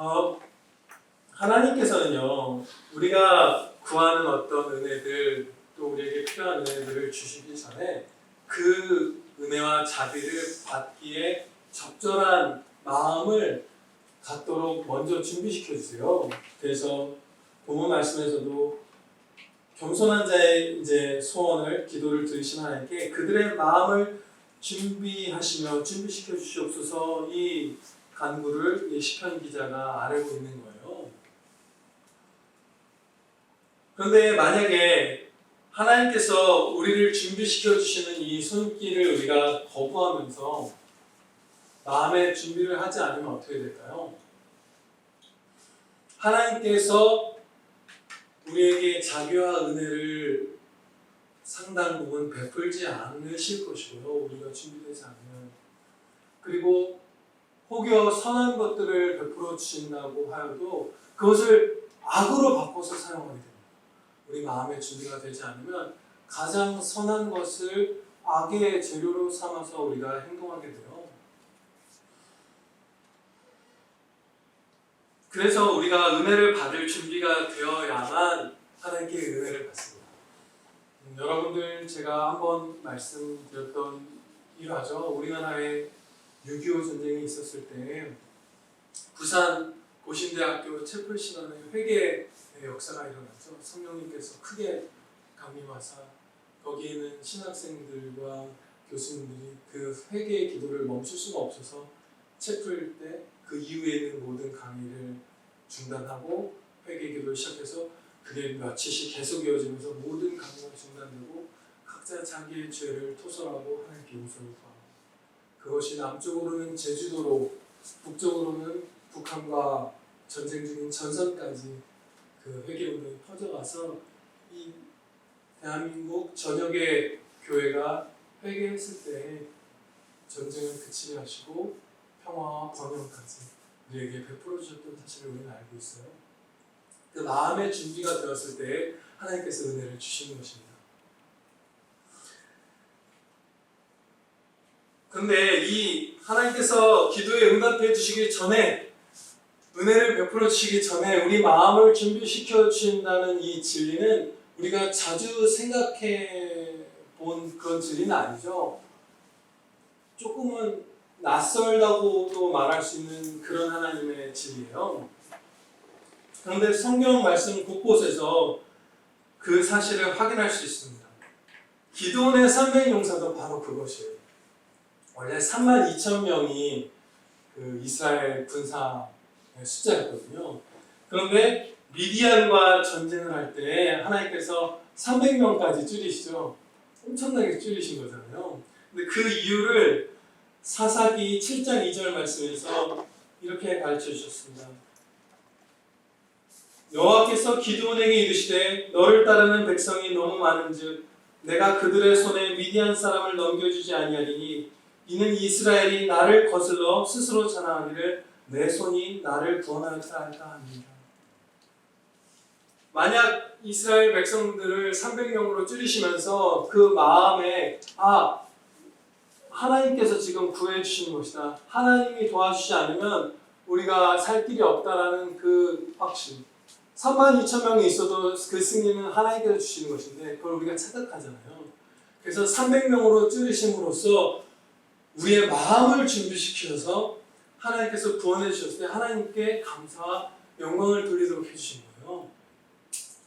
어, 하나님께서는요, 우리가 구하는 어떤 은혜들, 또 우리에게 필요한 은혜들을 주시기 전에 그 은혜와 자비를 받기에 적절한 마음을 갖도록 먼저 준비시켜 주세요. 그래서 본문 말씀에서도 겸손한 자의 이제 소원을, 기도를 들으신 하나님께 그들의 마음을 준비하시며 준비시켜 주시옵소서, 이 간구를 이 시편 기자가 아뢰고 있는 거예요. 그런데 만약에 하나님께서 우리를 준비시켜 주시는 이 손길을 우리가 거부하면서 마음의 준비를 하지 않으면 어떻게 될까요? 하나님께서 우리에게 자비와 은혜를 상당 부분 베풀지 않으실 것이고요, 우리가 준비되지 않으면. 그리고 혹여 선한 것들을 베풀어 주신다고 하여도 그것을 악으로 바꿔서 사용하게 됩니다. 우리 마음의 준비가 되지 않으면 가장 선한 것을 악의 재료로 삼아서 우리가 행동하게 돼요. 그래서 우리가 은혜를 받을 준비가 되어야만 하나님께 은혜를 받습니다. 여러분들, 제가 한번 말씀드렸던 일화죠. 우리나라에 6.25 전쟁이 있었을 때 부산 고신대학교 채플 신학의 회개의 역사가 일어났죠. 성령님께서 크게 강림하사 거기에 있는 신학생들과 교수님들이 그 회개의 기도를 멈출 수가 없어서 채플 때 그 이후에 있는 모든 강의를 중단하고 회개 기도를 시작해서 그게 며칠씩 계속 이어지면서 모든 강의가 중단되고 각자 자기의 죄를 토설하고 하나님께 용서를 구하고, 그것이 남쪽으로는 제주도로, 북쪽으로는 북한과 전쟁 중인 전선까지 그 회개운동이 퍼져가서 이 대한민국 전역의 교회가 회개했을 때 전쟁을 그치게 하시고 평화와 번영까지 우리에게 베풀어 주셨던 사실을 우리는 알고 있어요. 그 마음의 준비가 되었을 때 하나님께서 은혜를 주시는 것입니다. 그런데 이 하나님께서 기도에 응답해 주시기 전에, 은혜를 베풀어 주시기 전에 우리 마음을 준비시켜 주신다는 이 진리는 우리가 자주 생각해 본 그런 진리는 아니죠. 조금은 낯설다고도 말할 수 있는 그런 하나님의 진리예요. 그런데 성경 말씀 곳곳에서 그 사실을 확인할 수 있습니다. 기드온의 300용사도 바로 그것이에요. 원래 32,000명이 그 이스라엘 군사의 숫자였거든요. 그런데 미디안과 전쟁을 할 때 하나님께서 300명까지 줄이시죠. 엄청나게 줄이신 거잖아요. 근데 그 이유를 사사기 7장 2절 말씀에서 이렇게 가르쳐 주셨습니다. 여호와께서 기드온에게 이르시되 너를 따르는 백성이 너무 많은즉 내가 그들의 손에 미디안 사람을 넘겨주지 아니하리니 이는 이스라엘이 나를 거슬러 스스로 자랑하기를 내 손이 나를 구원하였다 할까 합니다. 만약 이스라엘 백성들을 300명으로 줄이시면서 그 마음에 하나님께서 지금 구해주시는 것이다, 하나님이 도와주시지 않으면 우리가 살 길이 없다라는 그 확신, 32,000명이 있어도 그 승리는 하나님께서 주시는 것인데 그걸 우리가 착각하잖아요. 그래서 300명으로 줄이심으로써 우리의 마음을 준비시켜서 하나님께서 구원해 주셨을 때 하나님께 감사와 영광을 돌리도록 해주신 거예요.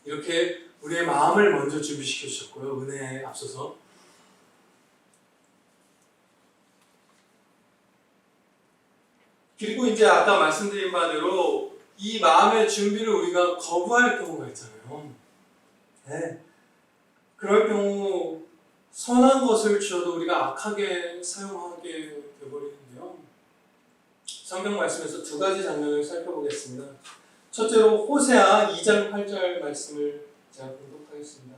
이렇게 우리의 마음을 먼저 준비시켜 주셨고요, 은혜에 앞서서. 그리고 이제 아까 말씀드린 바대로 이 마음의 준비를 우리가 거부할 경우가 있잖아요. 네. 그럴 경우 선한 것을 주어도 우리가 악하게 사용하게 되어버리는데요. 성경 말씀에서 두 가지 장면을 살펴보겠습니다. 첫째로 호세아 2장 8절 말씀을 제가 공독하겠습니다.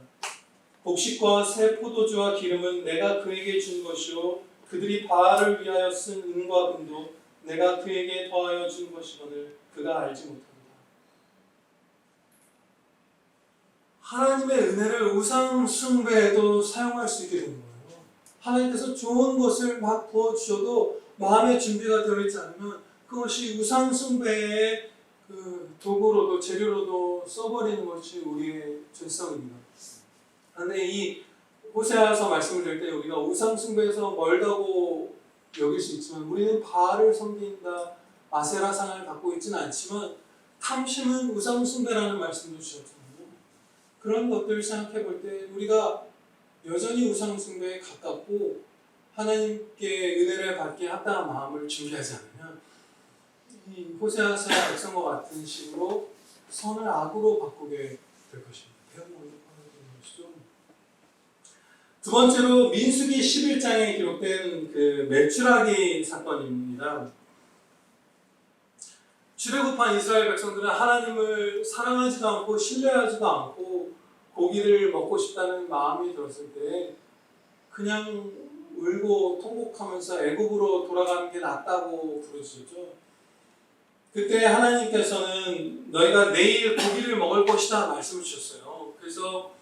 곡식과 새 포도주와 기름은 내가 그에게 준 것이요 그들이 바알을 위하여 쓴 은과 금도 내가 그에게 더하여 준 것이거늘 그가 알지 못합니다. 하나님의 은혜를 우상 숭배에도 사용할 수 있게 되는 거예요. 하나님께서 좋은 것을 막 부어주셔도 마음의 준비가 되어 있지 않으면 그것이 우상 숭배의 그 도구로도 재료로도 써버리는 것이 우리의 죄성입니다. 그런데 이 호세아서 말씀을 들을 때 우리가 우상 숭배에서 멀다고 여길 수 있지만 우리는 바알을 섬긴다, 아세라 상을 갖고 있지는 않지만 탐심은 우상 숭배라는 말씀도 주셨잖아요. 그런 것들을 생각해 볼 때 우리가 여전히 우상 숭배에 가깝고 하나님께 은혜를 받기에 합당한 마음을 준비하지 않으면 이 호세아서의 백성과 같은 식으로 선을 악으로 바꾸게 될 것입니다. 것이죠. 두 번째로 민수기 11장에 기록된 그 메추라기 사건입니다. 출애굽한 이스라엘 백성들은 하나님을 사랑하지도 않고 신뢰하지도 않고 고기를 먹고 싶다는 마음이 들었을 때 그냥 울고 통곡하면서 애굽으로 돌아가는 게 낫다고 부르시죠. 그때 하나님께서는 너희가 내일 고기를 먹을 것이다 말씀을 주셨어요. 그래서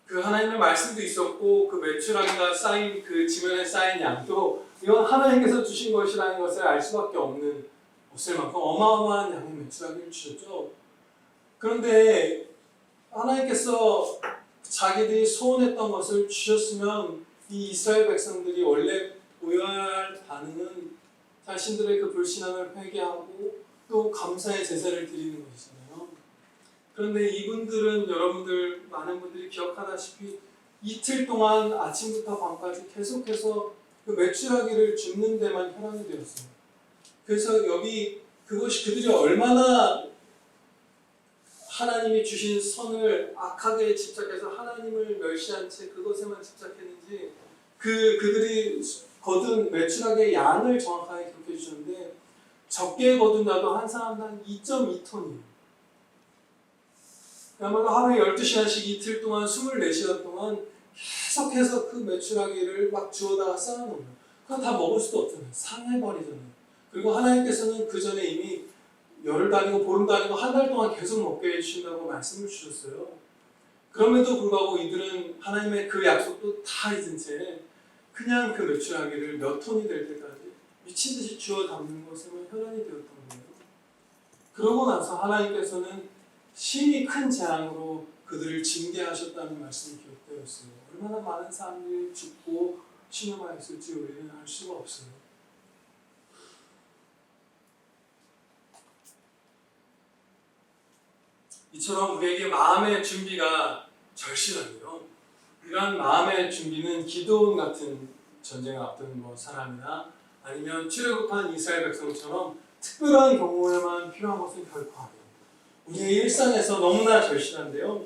그 하나님의 말씀도 있었고 그 메추라기가 쌓인 그 지면에 쌓인 양도 이건 하나님께서 주신 것이라는 것을 알 수밖에 없을 만큼 어마어마한 양의 메추라기를 주셨죠. 그런데 하나님께서 자기들이 소원했던 것을 주셨으면 이 이스라엘 백성들이 원래 보여야 할 반응은 자신들의 그 불신앙을 회개하고 또 감사의 제사를 드리는 것이잖아요. 그런데 이분들은 여러분들 많은 분들이 기억하다시피 이틀 동안 아침부터 밤까지 계속해서 그 메추라기를 줍는 데만 혈안이 되었어요. 그래서 여기 그것이 그들이 얼마나 하나님이 주신 선을 악하게 집착해서 하나님을 멸시한 채 그것에만 집착했는지 그들이 거둔 메추라기의 양을 정확하게 기록해 주셨는데 적게 거둔 자도 한 사람당 2.2톤이에요. 그야말로 하루에 12시간씩 이틀 동안 24시간 동안 계속해서 그 메추라기를 막 주워다가 쌓아놓으면 그건 다 먹을 수도 없잖아요. 상해버리잖아요. 그리고 하나님께서는 그 전에 이미 열흘 다니고 보름 다니고 한 달 동안 계속 먹게 해주신다고 말씀을 주셨어요. 그럼에도 불구하고 이들은 하나님의 그 약속도 다 잊은 채 그냥 그 메추라기를 몇 톤이 될 때까지 미친 듯이 주워 담는 것에만 혈안이 되었던 거예요. 그러고 나서 하나님께서는 심히 큰 재앙으로 그들을 징계하셨다는 말씀이 기록되어 있어요. 얼마나 많은 사람들이 죽고 신음하였을지 우리는 알 수가 없어요. 이처럼 우리에게 마음의 준비가 절실한데요. 이러한 마음의 준비는 기드온 같은 전쟁을 앞둔 사람이나 아니면 출애굽한 이스라엘 백성처럼 특별한 경우에만 필요한 것은 결코 아니에요. 우리의 일상에서 너무나 절실한데요.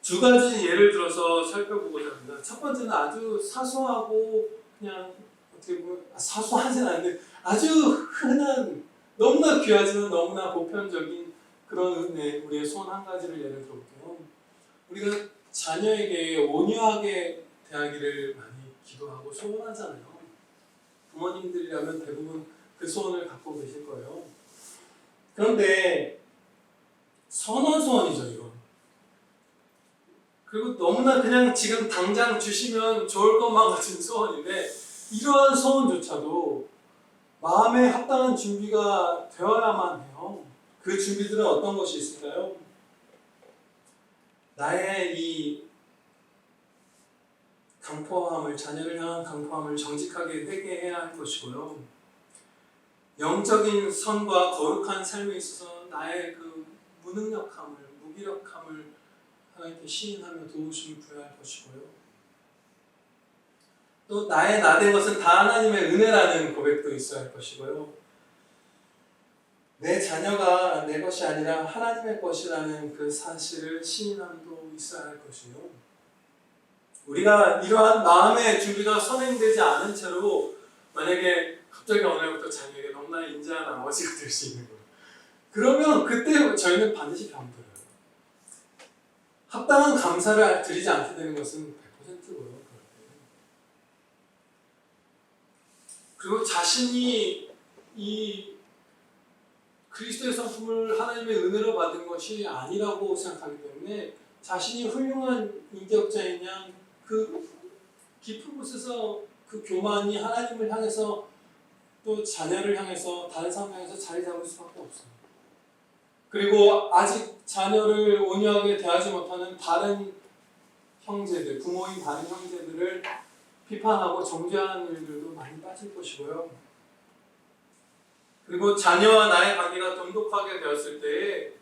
두 가지 예를 들어서 살펴보고자 합니다. 첫 번째는 아주 사소하고 그냥 어떻게 보면 사소하진 않은데 아주 흔한 너무나 귀하지만 너무나 보편적인 그런 은혜, 우리의 소원 한 가지를 예를 들어볼게요. 우리가 자녀에게 온유하게 대하기를 많이 기도하고 소원하잖아요. 부모님들이라면 대부분 그 소원을 갖고 계실 거예요. 그런데 선한 소원이죠, 이건. 그리고 너무나 그냥 지금 당장 주시면 좋을 것만 같은 소원인데 이러한 소원조차도 마음에 합당한 준비가 되어야만 해요. 그 준비들은 어떤 것이 있을까요? 나의 이 강포함을, 자녀를 향한 강포함을 정직하게 회개해야 할 것이고요. 영적인 선과 거룩한 삶에 있어서 나의 그 무능력함을, 무기력함을 하나님께 시인하며 도우심을 부여할 것이고요. 또 나의 나된 것은 다 하나님의 은혜라는 고백도 있어야 할 것이고요. 내 자녀가 내 것이 아니라 하나님의 것이라는 그 사실을 시인함도 있어야 할 것이요. 우리가 이러한 마음의 준비가 선행되지 않은 채로 만약에 갑자기 어느 날부터 자녀에게 너무나 인자한 아버지가 될 수 있는 거예요. 그러면 그때 저희는 반드시 병들어요. 합당한 감사를 드리지 않게 되는 것은 100%고요. 그리고 자신이 이 그리스도의 성품을 하나님의 은혜로 받은 것이 아니라고 생각하기 때문에 자신이 훌륭한 인격자인 양 그 깊은 곳에서 그 교만이 하나님을 향해서 또 자녀를 향해서 다른 사람 향해서 자리 잡을 수밖에 없어요. 그리고 아직 자녀를 온유하게 대하지 못하는 다른 형제들, 부모인 다른 형제들을 비판하고 정죄하는 일들도 많이 빠질 것이고요. 그리고 자녀와 나의 관계가 돈독하게 되었을 때에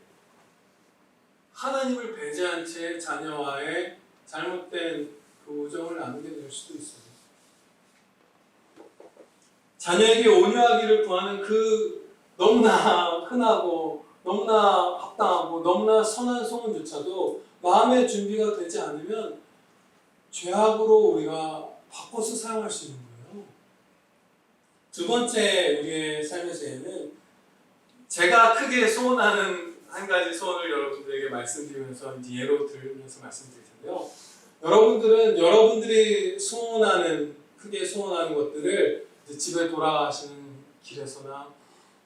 하나님을 배제한 채 자녀와의 잘못된 그 우정을 나누게 될 수도 있어요. 자녀에게 온유하기를 구하는 그 너무나 흔하고 너무나 합당하고 너무나 선한 소원조차도 마음의 준비가 되지 않으면 죄악으로 우리가 바꿔서 사용할 수 있는 거예요. 두 번째 우리의 삶에서는 제가 크게 소원하는 한 가지 소원을 여러분들에게 말씀드리면서 이제 예로 들면서 말씀드릴 텐데요. 여러분들은 여러분들이 크게 소원하는 것들을 이제 집에 돌아가시는 길에서나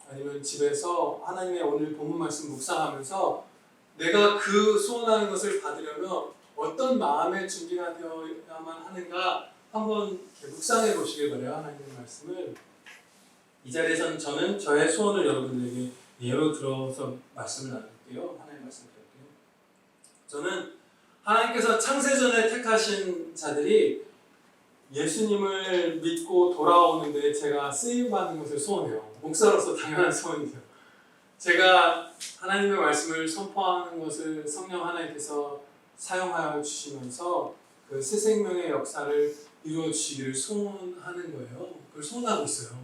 아니면 집에서 하나님의 오늘 본문 말씀 묵상하면서 내가 그 소원하는 것을 받으려면 어떤 마음의 준비가 되어야만 하는가 한번 묵상해 보시길 바라요. 하나님의 말씀을. 이 자리에서는 저는 저의 소원을 여러분들에게 예로 들어서 말씀을 나눌게요. 하나님 말씀 드릴게요. 저는 하나님께서 창세전에 택하신 자들이 예수님을 믿고 돌아오는데 제가 쓰임받는 것을 소원해요. 목사로서 당연한 소원이죠. 제가 하나님의 말씀을 선포하는 것을 성령 하나님께서 사용하여 주시면서 그 새 생명의 역사를 이루어 주시기를 소원하는 거예요. 그걸 소원하고 있어요.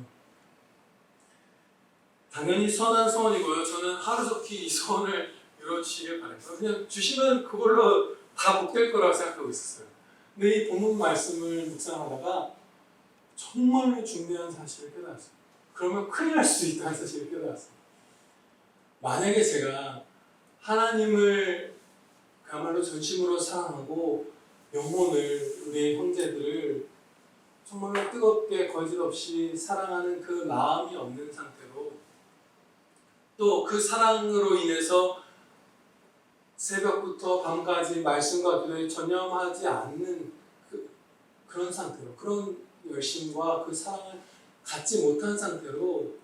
당연히 선한 소원이고요. 저는 하루속히 이 소원을 이루어 주시길 바라요. 그냥 주시면 그걸로 다 복될 거라고 생각하고 있었어요. 근데 이 본문 말씀을 묵상하다가 정말로 중대한 사실을 깨달았어요. 그러면 큰일 날 수도 있다는 사실을 깨달았어요. 만약에 제가 하나님을 그야말로 전심으로 사랑하고 영혼을, 우리의 형제들을 정말로 뜨겁게 거짓없이 사랑하는 그 마음이 없는 상태로 또 그 사랑으로 인해서 새벽부터 밤까지 말씀과 기도에 전념하지 않는 그런 상태로, 그런 열심과 그 사랑을 갖지 못한 상태로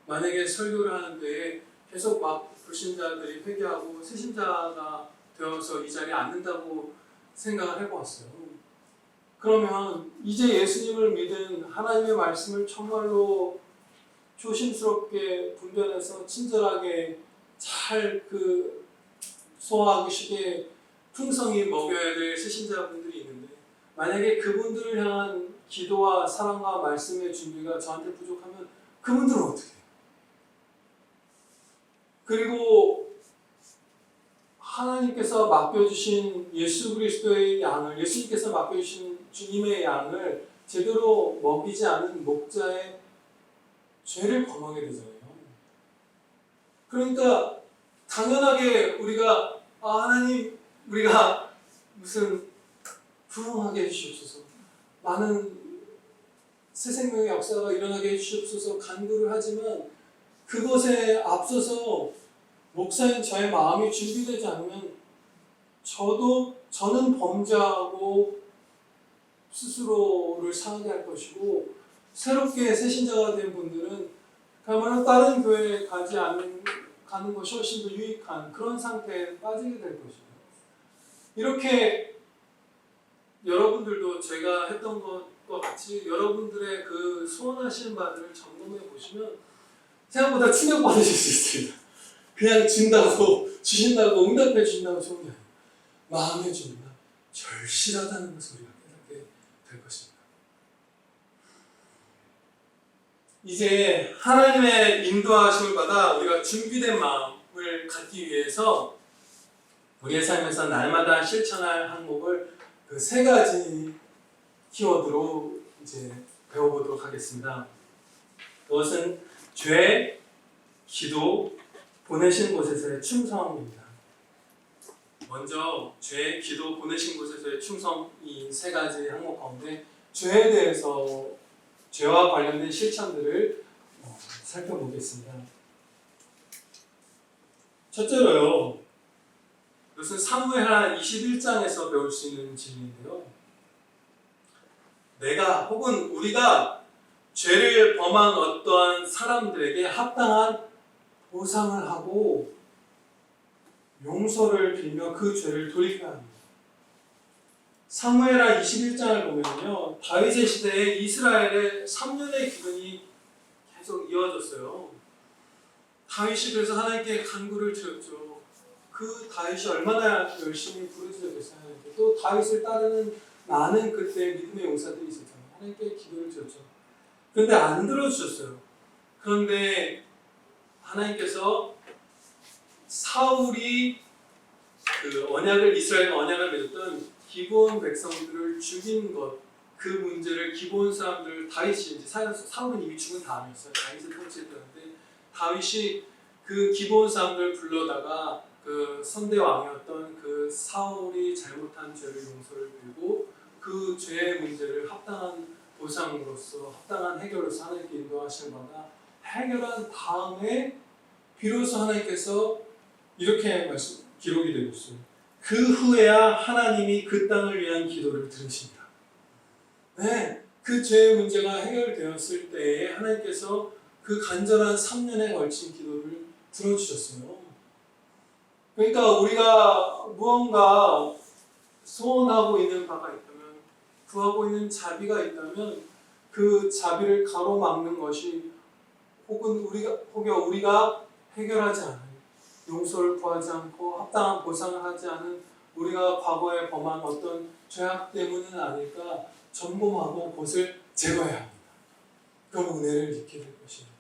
만약에 설교를 하는데 계속 막 불신자들이 회개하고 새신자가 되어서 이 자리에 앉는다고 생각을 해보았어요. 그러면 이제 예수님을 믿은 하나님의 말씀을 정말로 조심스럽게 분별해서 친절하게 잘 소화하기 쉽게 풍성히 먹여야 될 새신자분들이 있는데 만약에 그분들을 향한 기도와 사랑과 말씀의 준비가 저한테 부족하면 그분들은 어떻게 해요? 그리고 하나님께서 맡겨주신 예수 그리스도의 양을, 예수님께서 맡겨주신 주님의 양을 제대로 먹이지 않은 목자의 죄를 범하게 되잖아요. 그러니까 당연하게 우리가 하나님 우리가 무슨 부흥하게 해주시옵소서, 많은 새 생명의 역사가 일어나게 해주시옵소서 간구를 하지만 그것에 앞서서 목사인 저의 마음이 준비되지 않으면 저는 범죄하고 스스로를 상하게 할 것이고 새롭게 새신자가 된 분들은 그야말로 다른 교회에 가는 것이 훨씬 더 유익한 그런 상태에 빠지게 될 것이에요. 이렇게 여러분들도 제가 했던 것과 같이 여러분들의 그 소원하시는 바들을 점검해 보시면 생각보다 충격받으실 수 있습니다. 그냥 주신다고 응답해 주신다고 좋은 게 아니에요. 마음의 준비가 절실하다는 것을 우리가 깨닫게 될 것입니다. 이제 하나님의 인도하심을 받아 우리가 준비된 마음을 갖기 위해서 우리의 삶에서 날마다 실천할 항목을 그 세 가지 키워드로 이제 배워보도록 하겠습니다. 그것은 죄, 기도, 보내신 곳에서의 충성입니다. 먼저 죄, 기도, 보내신 곳에서의 충성, 이 세 가지 항목 가운데 죄에 대해서 죄와 관련된 실천들을 살펴보겠습니다. 첫째로요, 이것은 사무엘하 21장에서 배울 수 있는 진리인데요. 내가 혹은 우리가 죄를 범한 어떠한 사람들에게 합당한 보상을 하고 용서를 빌며 그 죄를 돌이켜야 합니다. 사무엘하 21장을 보면요, 다윗의 시대에 이스라엘의 3년의 기근이 계속 이어졌어요. 다윗이 그래서 하나님께 간구를 드렸죠. 그 다윗이 얼마나 열심히 부르짖었겠어요. 하나님께. 또 다윗을 따르는 많은 그때 믿음의 용사들이 있었잖아요. 하나님께 기도를 드렸죠. 그런데 안 들어주셨어요. 그런데 하나님께서 사울이 그 이스라엘 언약을 맺었던 기브온 백성들을 죽인 것, 그 문제를 기브온 사람들, 다윗이 이제 사울은 이미 죽은 다음이었어요. 다윗을 통치했었는데 다윗이 그 기브온 사람들을 불러다가 그 선대 왕이었던 그 사울이 잘못한 죄를 용서를 빌고 그 죄의 문제를 합당한 보상으로서 합당한 해결로서 하나님께 인도하시는 바가 해결한 다음에 비로소 하나님께서 이렇게 기록이 되고 있어요. 그 후에야 하나님이 그 땅을 위한 기도를 들으십니다. 네, 그 죄의 문제가 해결되었을 때에 하나님께서 그 간절한 3년에 걸친 기도를 들어주셨어요. 그러니까 우리가 무언가 소원하고 있는 바가 있다면, 구하고 있는 자비가 있다면 그 자비를 가로막는 것이 혹은 우리가 해결하지 않아요. 용서를 구하지 않고 합당한 보상을 하지 않은 우리가 과거에 범한 어떤 죄악 때문은 아닐까 점검하고 그것을 제거해야 합니다. 그럼 은혜를 입게 될 것입니다.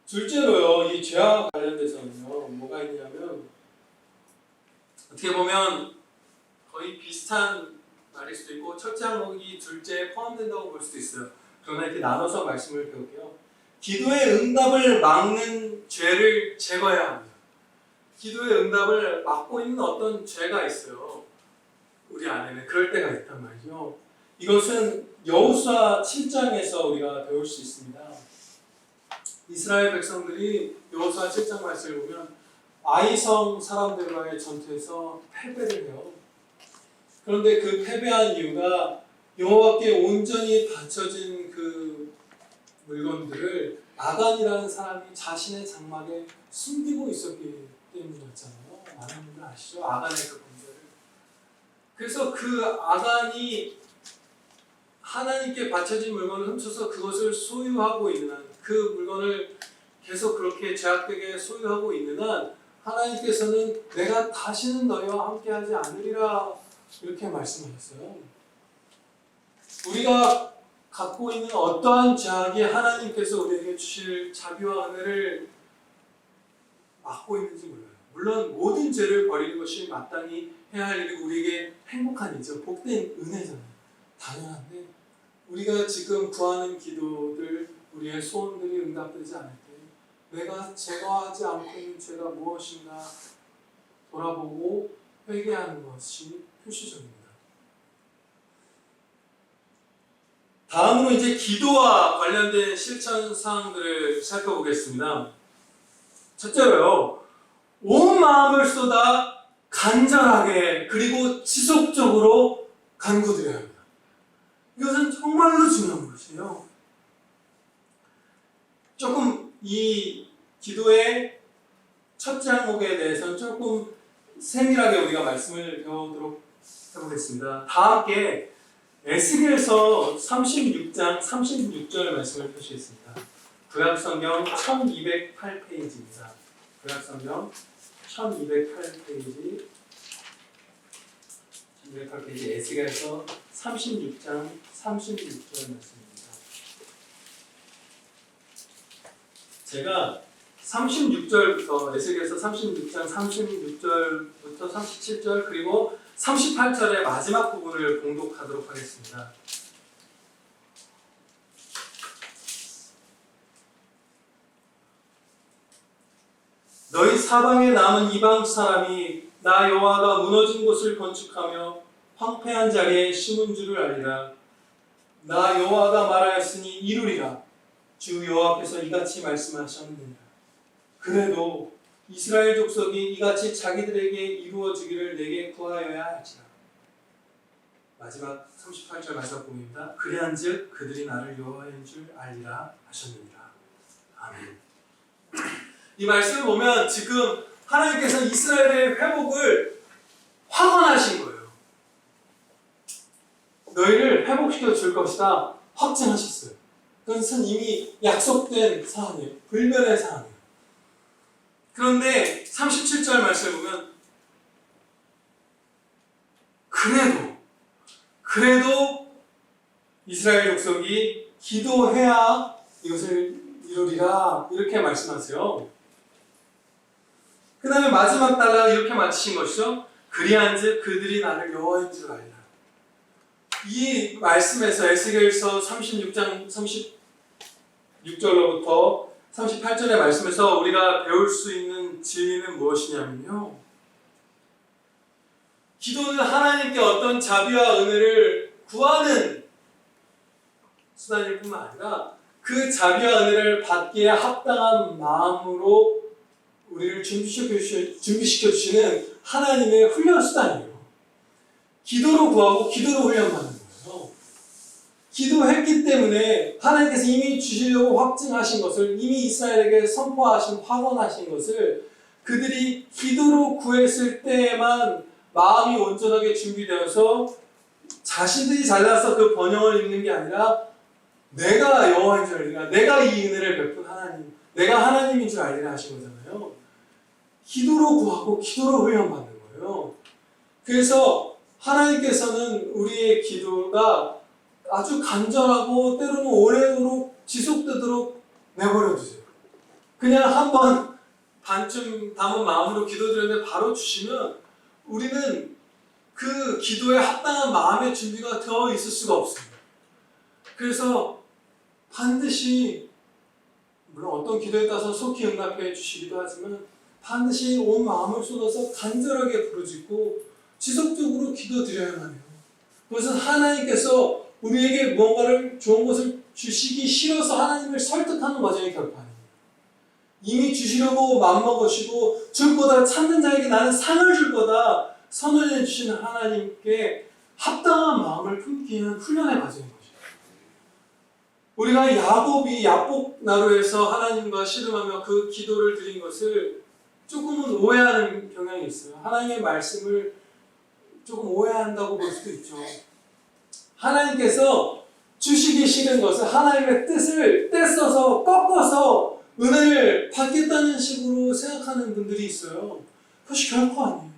둘째로요, 이 죄와 관련돼서는요, 뭐가 있냐면 어떻게 보면 거의 비슷한 말일 수도 있고 첫째 항목이 둘째에 포함된다고 볼 수도 있어요. 그러나 이렇게 나눠서 말씀을 배울게요. 기도의 응답을 막는 죄를 제거해야 합니다. 기도의 응답을 막고 있는 어떤 죄가 있어요. 우리 안에는 그럴 때가 있단 말이죠. 이것은 여호수아 7장에서 우리가 배울 수 있습니다. 이스라엘 백성들이 여호수아 7장 말씀을 보면 아이성 사람들과의 전투에서 패배를 해요. 그런데 그 패배한 이유가 여호와께 온전히 바쳐진 그 물건들을 아간이라는 사람이 자신의 장막에 숨기고 있었기 때문이었잖아요. 많은 분들 아시죠? 아간의 그 범죄를. 그래서 그 아간이 하나님께 바쳐진 물건을 훔쳐서 그것을 소유하고 있는 한, 그 물건을 계속 그렇게 죄악되게 소유하고 있는 한 하나님께서는 내가 다시는 너희와 함께하지 않으리라 이렇게 말씀하셨어요. 우리가 갖고 있는 어떠한 죄악이 하나님께서 우리에게 주실 자비와 은혜를 막고 있는지 몰라요. 물론 모든 죄를 버리는 것이 마땅히 해야 할 일이고 우리에게 행복한 일이죠. 복된 은혜잖아요. 당연한데 우리가 지금 구하는 기도들, 우리의 소원들이 응답되지 않을 때 내가 제거하지 않고 있는 죄가 무엇인가 돌아보고 회개하는 것이 표시적입니다. 다음으로 이제 기도와 관련된 실천 사항들을 살펴보겠습니다. 첫째로요, 온 마음을 쏟아 간절하게 그리고 지속적으로 간구드려야 합니다. 이것은 정말로 중요한 것이에요. 조금 이 기도의 첫째 항목에 대해서는 조금 세밀하게 우리가 말씀을 배우도록 해보겠습니다. 다 함께 에스겔서 36장 36절 말씀을 펴시겠습니다. 구약성경 1208페이지입니다. 구약성경 1208페이지 1208페이지 에스겔서 36장 36절 말씀입니다. 제가 36절부터 에스겔서 36장 36절부터 37절 그리고 38절의 마지막 부분을 봉독하도록 하겠습니다. 너희 사방에 남은 이방 사람이 나 여호와가 무너진 곳을 건축하며 황폐한 자리에 심은 줄을 알리라. 나 여호와가 말하였으니 이루리라. 주 여호와께서 이같이 말씀하셨느니라. 그래도 이스라엘 족속이 이같이 자기들에게 이루어지기를 내게 구하여야 할지라. 마지막 38절 마지막 부분입니다. 그리한즉 그들이 나를 여호와인 줄 알리라 하셨느니라. 아멘. 이 말씀을 보면 지금 하나님께서 이스라엘의 회복을 확언하신 거예요. 너희를 회복시켜 줄 것이다 확증하셨어요. 그것은 이미 약속된 사안이에요. 불변의 사안이에요. 그런데 37절 말씀을 보면 그래도 이스라엘 족속이 기도해야 이것을 이루리라 이렇게 말씀하세요. 그 다음에 마지막 단락 이렇게 마치신 것이죠. 그리한즉 그들이 나를 여호와인 줄 알리라. 이 말씀에서 에스겔서 36장 36절로부터 38절의 말씀에서 우리가 배울 수 있는 진리는 무엇이냐면요, 기도는 하나님께 어떤 자비와 은혜를 구하는 수단일 뿐만 아니라 그 자비와 은혜를 받기에 합당한 마음으로 우리를 준비시켜 주시는 하나님의 훈련 수단이에요. 기도로 구하고 기도로 훈련받는 거예요. 기도했기 때문에 하나님께서 이미 주시려고 확증하신 것을, 이미 이스라엘에게 선포하신, 확언하신 것을 그들이 기도로 구했을 때에만 마음이 온전하게 준비되어서 자신들이 잘나서 그 번영을 입는 게 아니라 내가 여호와인 줄 알리라, 내가 이 은혜를 베푼 하나님, 내가 하나님인 줄 알리라 하신 거잖아요. 기도로 구하고 기도로 훈련받는 거예요. 그래서 하나님께서는 우리의 기도가 아주 간절하고 때로는 오래도록 지속되도록 내버려 두세요. 그냥 한번 반쯤 담은 마음으로 기도드렸는데 바로 주시면 우리는 그 기도에 합당한 마음의 준비가 되어 있을 수가 없습니다. 그래서 반드시, 물론 어떤 기도에 따라서 속히 응답해 주시기도 하지만 반드시 온 마음을 쏟아서 간절하게 부르짖고 지속적으로 기도드려야만 해요. 그것은 하나님께서 우리에게 무언가를 좋은 것을 주시기 싫어서 하나님을 설득하는 과정이 결코 아닙니다. 이미 주시려고 맘먹으시고 줄 거다, 찾는 자에게 나는 상을 줄 거다 선언해 주시는 하나님께 합당한 마음을 품기 위한 훈련의 과정인 것이죠. 우리가 야곱이 야복 나루에서 하나님과 씨름하며 그 기도를 드린 것을 조금은 오해하는 경향이 있어요. 하나님의 말씀을 조금 오해한다고 볼 수도 있죠. 하나님께서 주시기 싫은 것을 하나님의 뜻을 떼써서 꺾어서 은혜를 받겠다는 식으로 생각하는 분들이 있어요. 그것이 결코 아니에요.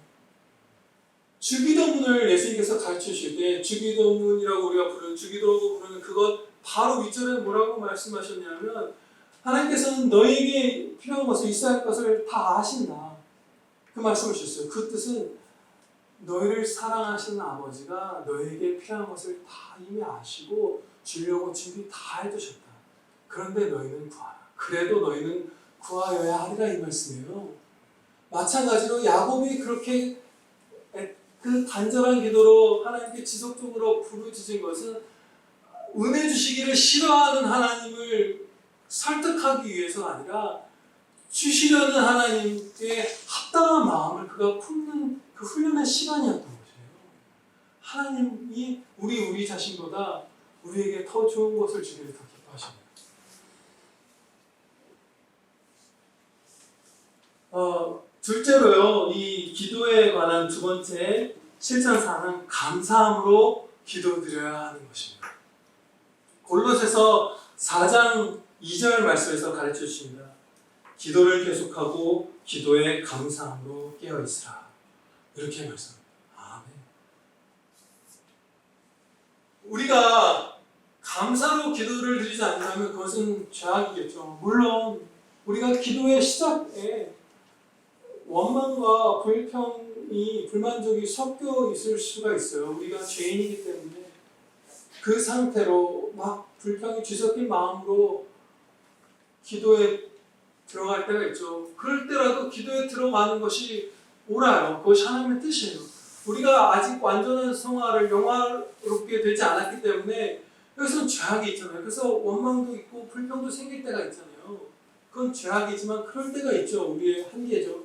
주기도문을 예수님께서 가르쳐 주실 때 주기도문이라고 우리가 부르는, 주기도라고 부르는 그것 바로 윗절에 뭐라고 말씀하셨냐면 하나님께서는 너희에게 필요한 것을, 있어야 할 것을 다 아신다. 그 말씀을 주셨어요. 그 뜻은 너희를 사랑하시는 아버지가 너희에게 필요한 것을 다 이미 아시고 주려고 준비 다 해두셨다. 그런데 너희는 구하라. 그래도 너희는 구하여야 하리라, 이 말씀이에요. 마찬가지로 야곱이 그렇게 그 간절한 기도로 하나님께 지속적으로 부르짖은 것은 은혜 주시기를 싫어하는 하나님을 설득하기 위해서가 아니라 주시려는 하나님께 합당한 마음을 그가 품는 그 훈련의 시간이었던 것이에요. 하나님이 우리 자신보다 우리에게 더 좋은 것을 주기를 더 기뻐하십니다. 둘째로요, 이 기도에 관한 두 번째 실천사항은 감사함으로 기도드려야 하는 것입니다. 골로새서 4장 2절 말씀에서 가르쳐 주십니다. 기도를 계속하고 기도에 감사함으로 깨어있으라. 이렇게 말씀합니다. 아멘. 우리가 감사로 기도를 드리지 않는다면 그것은 죄악이겠죠. 물론 우리가 기도의 시작에 원망과 불평이, 불만족이 섞여 있을 수가 있어요. 우리가 죄인이기 때문에 그 상태로 막 불평이 뒤섞인 마음으로 기도에 들어갈 때가 있죠. 그럴 때라도 기도에 들어가는 것이 옳아요. 그것이 하나님의 뜻이에요. 우리가 아직 완전한 성화를 영화롭게 되지 않았기 때문에 여기서는 죄악이 있잖아요. 그래서 원망도 있고 불평도 생길 때가 있잖아요. 그건 죄악이지만 그럴 때가 있죠. 우리의 한계죠.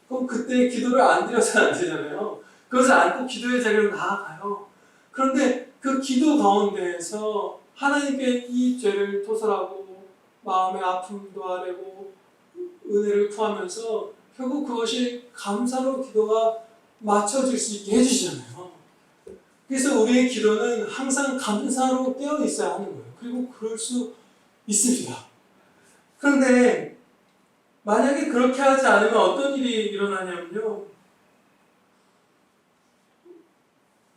그럼 그때 기도를 안 드려서는 안 되잖아요. 그것을 안고 기도의 자리로 나아가요. 그런데 그 기도 가운데에서 하나님께 이 죄를 토설하고 마음의 아픔도 아뢰고 은혜를 구하면서 결국 그것이 감사로 기도가 맞춰질 수 있게 해주시잖아요. 그래서 우리의 기도는 항상 감사로 깨어 있어야 하는 거예요. 그리고 그럴 수 있습니다. 그런데 만약에 그렇게 하지 않으면 어떤 일이 일어나냐면요.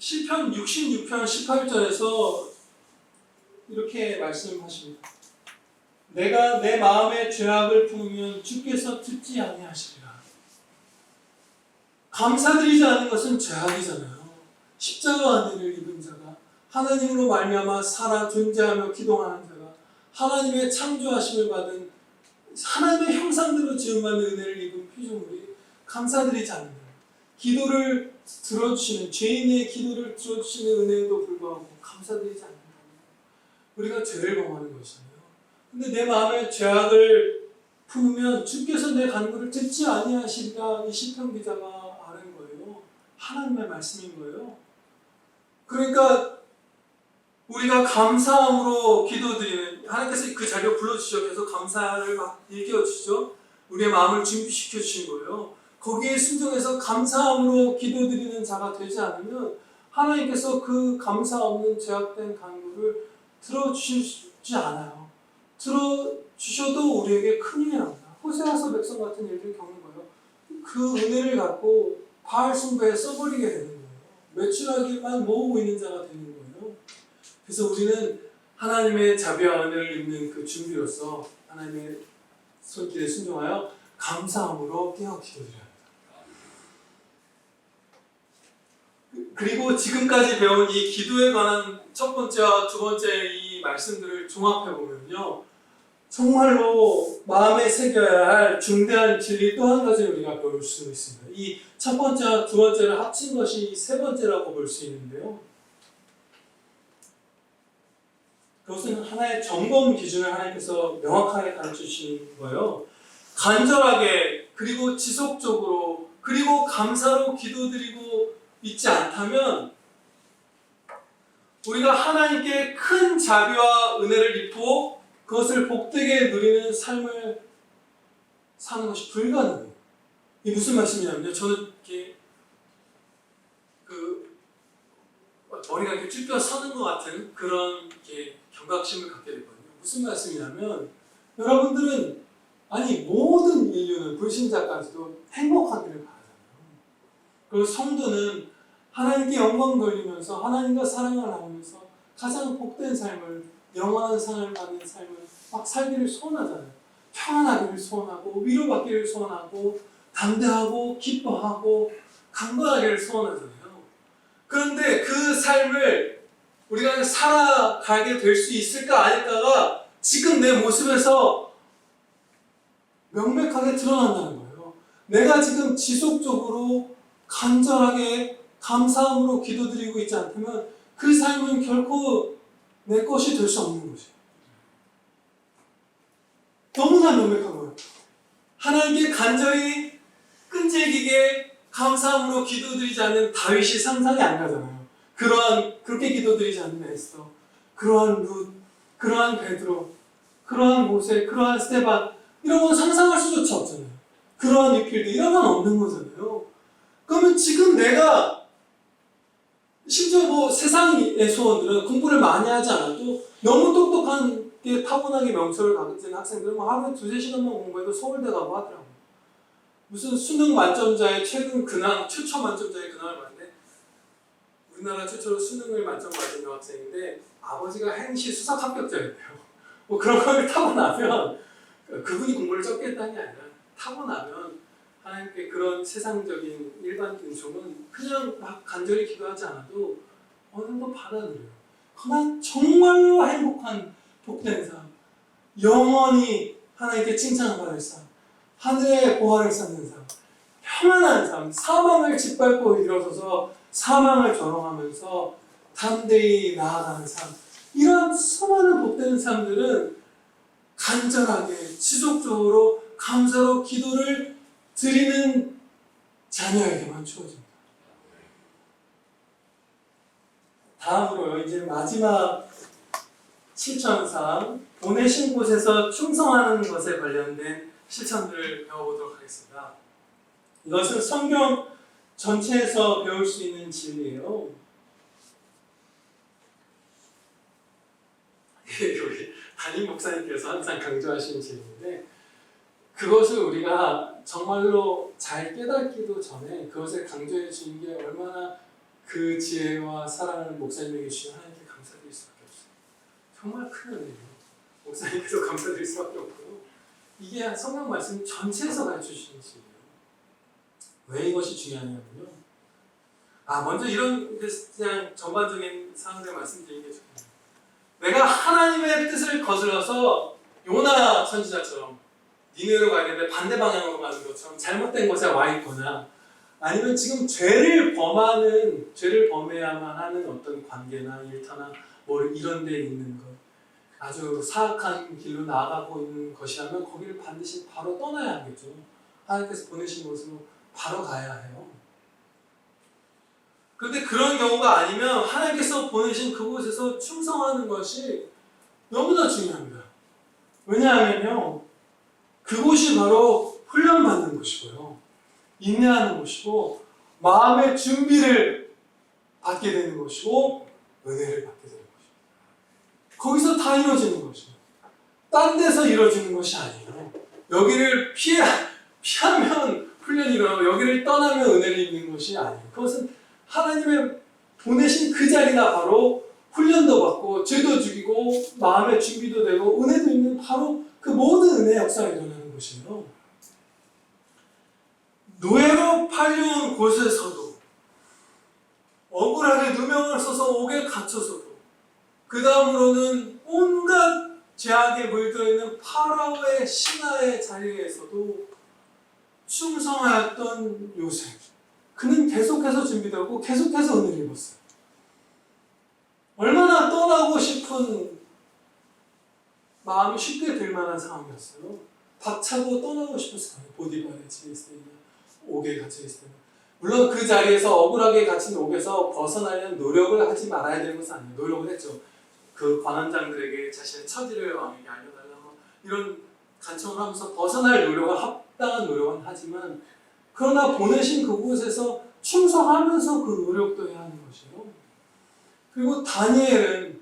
시편 66편 18절에서 이렇게 말씀하십니다. 내가 내 마음의 죄악을 품으면 주께서 듣지 아니하시리라. 감사드리지 않는 것은 죄악이잖아요. 십자가 은혜를 입은 자가 하나님으로 말미암아 살아 존재하며 기동하는 자가 하나님의 창조하심을 받은 하나님의 형상대로 지음받는 은혜를 입은 피조물이 감사드리지 않는 거예요. 기도를 들어주시는 죄인의 기도를 들어주시는 은혜에도 불구하고 감사드리지 않는 거예요. 우리가 죄를 범하는 것이잖아요. 근데 내 마음에 죄악을 품으면 주께서 내 간구를 듣지 아니하시리라. 이 시편 기자가 아는 거예요. 하나님의 말씀인 거예요. 그러니까 우리가 감사함으로 기도드리는, 하나님께서 그 자리에 불러주셔서 계속 감사를 막 일깨워주시죠. 우리의 마음을 준비시켜 주신 거예요. 거기에 순종해서 감사함으로 기도드리는 자가 되지 않으면 하나님께서 그 감사 없는 죄악된 간구를 들어주시지 않아요. 들어주셔도 우리에게 큰일이 납니다. 호세아서 백성 같은 일들을 겪는 거예요. 그 은혜를 갖고 바알 숭배에 써버리게 되는 거예요. 매출하기만 모으고 있는 자가 되는 거예요. 그래서 우리는 하나님의 자비와 은혜를 입는 그 준비로서 하나님의 손길에 순종하여 감사함으로 깨어 기도드려야 합니다. 그리고 지금까지 배운 이 기도에 관한 첫 번째와 두 번째 이 말씀들을 종합해 보면요, 정말로 마음에 새겨야 할 중대한 진리 또 한 가지 우리가 배울 수 있습니다. 이 첫 번째와 두 번째를 합친 것이 세 번째라고 볼 수 있는데요. 그것은 하나의 점검 기준을 하나님께서 명확하게 가르쳐 주시는 거예요. 간절하게 그리고 지속적으로 그리고 감사로 기도드리고 있지 않다면 우리가 하나님께 큰 자비와 은혜를 입고 그것을 복되게 누리는 삶을 사는 것이 불가능해요. 이게 무슨 말씀이냐면요. 저는 이렇게 머리가 이렇게 쭉 펴 서는 것 같은 그런 이렇게 경각심을 갖게 됐거든요. 무슨 말씀이냐면 여러분들은 모든 인류는 불신자까지도 행복하기를 바라잖아요. 그리고 성도는 하나님께 영광 돌리면서 하나님과 사랑을 나누면서 가장 복된 삶을, 영원한 상을 받는 삶을 막 살기를 소원하잖아요. 평안하기를 소원하고 위로받기를 소원하고 담대하고 기뻐하고 강건하기를 소원하잖아요. 그런데 그 삶을 우리가 살아가게 될 수 있을까 아닐까가 지금 내 모습에서 명백하게 드러난다는 거예요. 내가 지금 지속적으로 간절하게 감사함으로 기도드리고 있지 않다면 그 삶은 결코 내 것이 될 수 없는 것이에요. 너무나 명백한 거예요. 하나님께 간절히 끈질기게 감사함으로 기도드리지 않는 다윗이 상상이 안 가잖아요. 그렇게 기도드리지 않는 에스더, 그러한 룻, 그러한 베드로, 그러한 모세, 그러한 스데반, 이런 건 상상할 수조차 없잖아요. 그러한 유필드, 이런 건 없는 거잖아요. 그러면 지금 내가 심지어 세상의 소원들은 공부를 많이 하지 않아도 너무 똑똑한 게 타고나게 명철을 가진 학생들은 하루에 2-3시간만 공부해도 서울대 가고 하더라고요. 무슨 수능 만점자의 최초 만점자의 근황을 봤는데 우리나라 최초로 수능을 만점 받은 여학생인데 아버지가 행시 수석 합격자였대요. 그런 걸 타고나면 그분이 공부를 적게 했다는 게 아니라 타고나면 하나님께 그런 세상적인 일반 근총은 그냥 막 간절히 기도하지 않아도 어느 정도 받아들여요. 그러나 정말로 행복한 복된 삶, 영원히 하나님께 칭찬받을 삶, 하늘의 보화를 쌓는 삶, 평안한 삶, 사망을 짓밟고 일어서서 사망을 조롱하면서 담대히 나아가는 삶, 이런 수많은 복된 삶들은 간절하게 지속적으로 감사로 기도를 드리는 자녀에게만 주어집니다. 다음으로요, 이제 마지막 실천상 보내신 곳에서 충성하는 것에 관련된 실천들을 배워보도록 하겠습니다. 이것은 성경 전체에서 배울 수 있는 진리예요. 우리 담임 목사님께서 항상 강조하시는 진리인데, 그것을 우리가 정말로 잘 깨닫기도 전에 그것을 강조해 주는 게 얼마나 그 지혜와 사랑을 목사님에게 주신 하나님께 감사드릴 수밖에 없어요. 정말 큰 은혜예요. 목사님께도 감사드릴 수밖에 없고요. 이게 성경 말씀 전체에서 가르쳐 주시는 진리예요. 왜 이것이 중요하냐면요. 먼저 이런 그냥 전반적인 상황을 말씀드리는 게 좋겠네요. 내가 하나님의 뜻을 거슬러서 요나 선지자처럼 니느웨로 가야 되는데 반대 방향으로 가는 것처럼 잘못된 곳에 와 있거나, 아니면 지금 죄를 범해야만 하는 어떤 관계나 일터나 뭐 이런 데 있는 것, 아주 사악한 길로 나아가고 있는 것이라면 거기를 반드시 바로 떠나야 하겠죠. 하나님께서 보내신 곳으로 바로 가야 해요. 그런데 그런 경우가 아니면 하나님께서 보내신 그곳에서 충성하는 것이 너무나 중요합니다. 왜냐하면요, 그곳이 바로 훈련받는 곳이고요, 인내하는 곳이고, 마음의 준비를 받게 되는 것이고, 은혜를 받게 되는 것이고, 거기서 다 이루어지는 것이에요. 딴 데서 이루어지는 것이 아니에요. 여기를 피하면 훈련이 일어나고, 여기를 떠나면 은혜를 입는 것이 아니에요. 그것은 하나님의 보내신 그 자리가 바로 훈련도 받고, 죄도 죽이고, 마음의 준비도 되고, 은혜도 있는 바로 그 모든 은혜의 역사가 일어나는 것이에요. 노예로 팔려온 곳에서도, 억울하게 누명을 써서 옥에 갇혀서도, 그 다음으로는 온갖 죄악에 물들어있는 파라오의 신하의 자리에서도 충성하였던 요셉, 그는 계속해서 준비되고 계속해서 은혜를 입었어요. 얼마나 떠나고 싶은 마음이 쉽게 들 만한 상황이었어요. 박차고 떠나고 싶었을 거예요. 보디발의 집에 있을 때나 옥에 갇혀 있을 때는. 물론 그 자리에서 억울하게 갇힌 옥에서 벗어나려는 노력을 하지 말아야 되는 것은 아니에요. 노력을 했죠. 그 관원장들에게 자신의 처지를 왕에게 알려달라고 이런 간청을 하면서 벗어날 노력은, 합당한 노력은 하지만, 그러나 보내신 그곳에서 충성하면서 그 노력도 해야 하는 것이에요. 그리고 다니엘은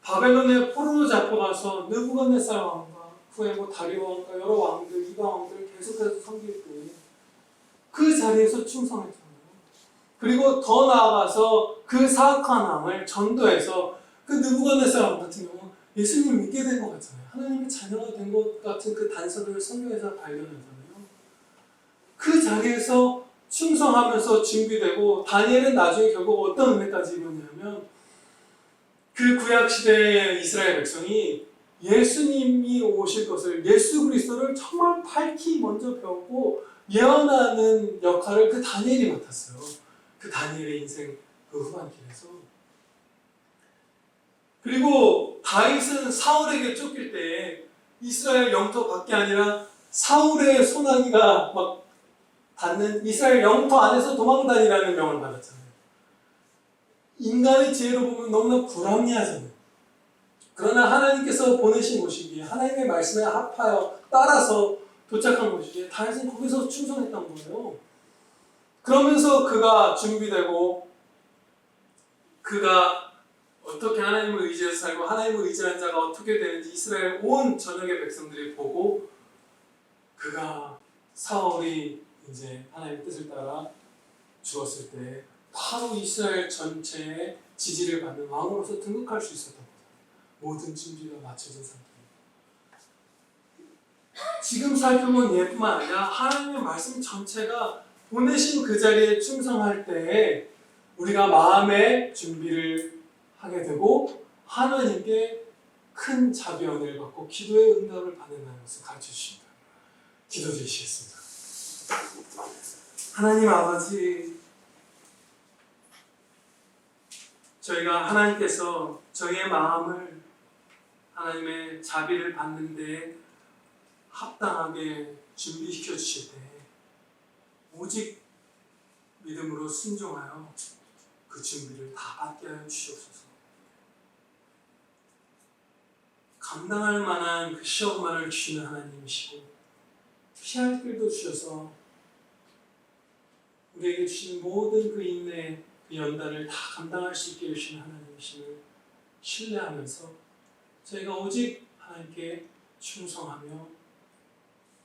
바벨론에 포로로 잡혀가서 느부갓네살 왕과 후에 다리오 왕과 여러 왕들, 이방 왕들 계속해서 섬길 때 그 자리에서 충성했잖아요. 그리고 더 나아가서 그 사악한 왕을 전도해서 그 느부갓네살 왕 같은 경우 예수님 믿게 된 것 같잖아요. 하나님의 자녀가 된 것 같은 그 단서를 성경에서 발견하잖아요. 그 자리에서 충성하면서 준비되고, 다니엘은 나중에 결국 어떤 은혜까지 이루었냐면, 그 구약시대의 이스라엘 백성이 예수님이 오실 것을, 예수 그리스도를 정말 밝히 먼저 배웠고 예언하는 역할을 그 다니엘이 맡았어요. 그 다니엘의 인생 그 후반길에서. 그리고 다윗은 사울에게 쫓길 때 이스라엘 영토 밖이 아니라 사울의 소나기가 막 닿는 이스라엘 영토 안에서 도망다니라는 명을 받았잖아요. 인간의 지혜로 보면 너무나 불합리하잖아요. 그러나 하나님께서 보내신 곳이기에, 하나님의 말씀에 합하여 따라서 도착한 곳이기에 다윗은 거기서 충성했던 거예요. 그러면서 그가 준비되고, 그가 어떻게 하나님을 의지해서 살고 하나님을 의지하는 자가 어떻게 되는지 이스라엘 온 전역의 백성들이 보고, 그가 사울이 이제 하나님의 뜻을 따라 죽었을 때 바로 이스라엘 전체의 지지를 받는 왕으로서 등극할 수 있었던 거예요. 모든 준비가 마쳐진 상태입니다. 지금 살펴본 예뿐만 아니라 하나님의 말씀 전체가 보내신 그 자리에 충성할 때에 우리가 마음의 준비를 하게 되고 하나님께 큰 자비언을 받고 기도의 응답을 받는다는 것을 가르쳐 주십니다. 기도 드리시겠습니다. 하나님 아버지, 저희가 하나님께서 저희의 마음을 하나님의 자비를 받는 데 합당하게 준비시켜 주실 때 오직 믿음으로 순종하여 그 준비를 다 받게 하여 주시옵소서. 감당할 만한 그 시험만을 주시는 하나님이시고 피할 길도 주셔서 우리에게 주신 모든 그 인내, 그 연단을 다 감당할 수 있게 해주시는 하나님이심을 신뢰하면서 저희가 오직 하나님께 충성하며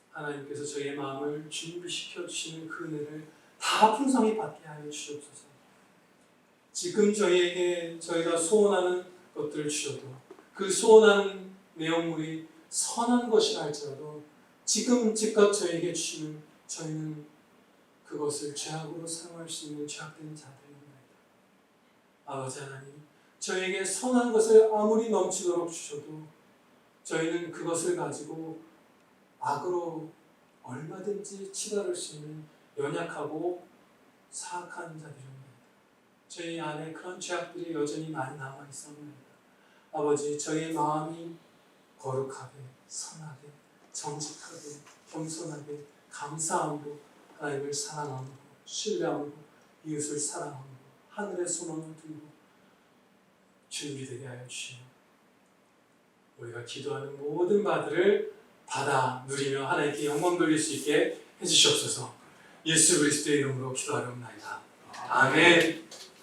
하나님께서 저희의 마음을 준비시켜 주시는 그 은혜를 다 풍성히 받게 하여 주시옵소서. 지금 저희에게 저희가 소원하는 것들을 주셔도 그 소원하는 내용물이 선한 것이라 할지라도 지금 즉각 저희에게 주시는 저희는 그것을 죄악으로 사용할 수 있는 죄악된 자들입니다. 아버지 하나님, 저희에게 선한 것을 아무리 넘치도록 주셔도 저희는 그것을 가지고 악으로 얼마든지 치달을 수 있는 연약하고 사악한 자들입니다. 저희 안에 그런 죄악들이 여전히 많이 남아 있습니다. 아버지, 저희의 마음이 거룩하게, 선하게, 정직하게, 겸손하게, 감사함으로 하나님을 사랑함으로, 신뢰함으로, 이웃을 사랑함으로, 하늘의 소망을 두고 준비되게 하여 주시며 우리가 기도하는 모든 바들을 받아 누리며 하나님께 영광 돌릴 수 있게 해주시옵소서. 예수 그리스도의 이름으로 기도하렵나이다. 아멘.